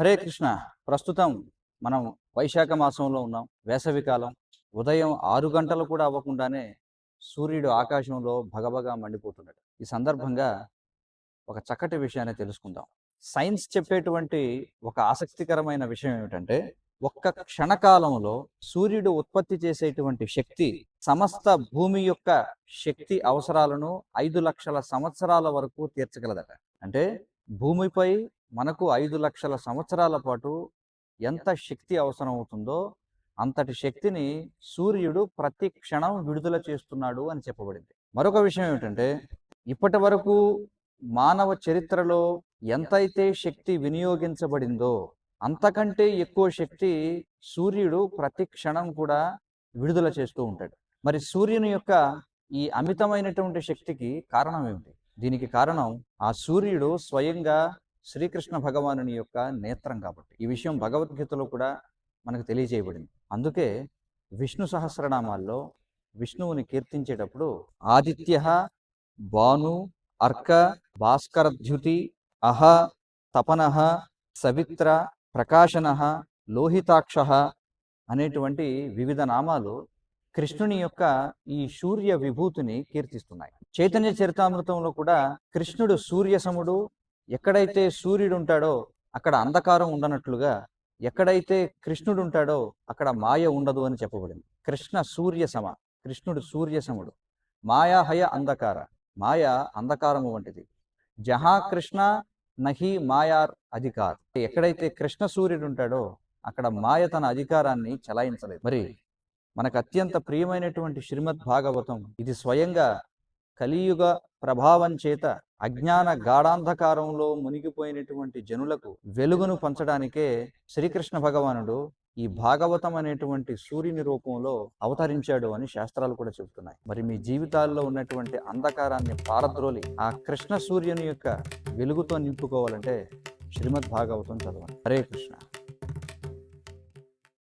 హరే కృష్ణ. ప్రస్తుతం మనం వైశాఖ మాసంలో ఉన్నాం. వేసవికాలం. ఉదయం 6 గంటలు కూడా అవ్వకుండానే సూర్యుడు ఆకాశంలో భగభగా మండిపోతున్నాడు. ఈ సందర్భంగా ఒక చక్కటి విషయాన్ని తెలుసుకుందాం. సైన్స్ చెప్పేటువంటి ఒక ఆసక్తికరమైన విషయం ఏమిటంటే, ఒక్క క్షణకాలంలో సూర్యుడు ఉత్పత్తి చేసేటువంటి శక్తి సమస్త భూమి యొక్క శక్తి అవసరాలను 5 లక్షల సంవత్సరాల వరకు తీర్చగలదట. అంటే భూమిపై మనకు 5 లక్షల సంవత్సరాల పాటు ఎంత శక్తి అవసరం అవుతుందో అంతటి శక్తిని సూర్యుడు ప్రతి క్షణం విడుదల చేస్తున్నాడు అని చెప్పబడింది. మరొక విషయం ఏమిటంటే, ఇప్పటి వరకు మానవ చరిత్రలో ఎంతైతే శక్తి వినియోగించబడిందో అంతకంటే ఎక్కువ శక్తి సూర్యుడు ప్రతి క్షణం కూడా విడుదల చేస్తూ ఉంటాడు. మరి సూర్యుని యొక్క ఈ అమితమైనటువంటి శక్తికి కారణం ఏమిటి? దీనికి కారణం ఆ సూర్యుడు స్వయంగా శ్రీకృష్ణ భగవానుని యొక్క నేత్రం కాబట్టి. ఈ విషయం భగవద్గీతలో కూడా మనకు తెలియజేయబడింది. అందుకే విష్ణు సహస్రనామాల్లో విష్ణువుని కీర్తించేటప్పుడు ఆదిత్య, భాను, అర్క, భాస్కరద్యుతి, అహ, తపనః, సవిత్ర, ప్రకాశనః, లోహితాక్ష అనేటువంటి వివిధ నామాలు కృష్ణుని యొక్క ఈ సూర్య విభూతిని కీర్తిస్తున్నాయి. చైతన్య చరితామృతంలో కూడా కృష్ణుడు సూర్యసముడు, ఎక్కడైతే సూర్యుడు ఉంటాడో అక్కడ అంధకారం ఉండనట్లుగా, ఎక్కడైతే కృష్ణుడు ఉంటాడో అక్కడ మాయ ఉండదు అని చెప్పబడింది. కృష్ణ సూర్యసమ, కృష్ణుడు సూర్యసముడు. మాయాహయ అంధకార, మాయ అంధకారము వంటిది. జహా కృష్ణ నహి మాయార్ అధికార్, ఎక్కడైతే కృష్ణ సూర్యుడు ఉంటాడో అక్కడ మాయ తన అధికారాన్ని చలాయించలేదు. మరి మనకు అత్యంత ప్రియమైనటువంటి శ్రీమద్ భాగవతం ఇది స్వయంగా కలియుగ ప్రభావం చేత అజ్ఞాన గాఢాంధకారంలో మునిగిపోయినటువంటి జనులకు వెలుగును పంచడానికే శ్రీకృష్ణ భగవానుడు ఈ భాగవతం అనేటువంటి సూర్యుని రూపంలో అవతరించాడు అని శాస్త్రాలు కూడా చెబుతున్నాయి. మరి మీ జీవితాల్లో ఉన్నటువంటి అంధకారాన్ని పారద్రోలి ఆ కృష్ణ సూర్యుని యొక్క వెలుగుతో నింపుకోవాలంటే శ్రీమద్ భాగవతం చదవండి. హరే కృష్ణ.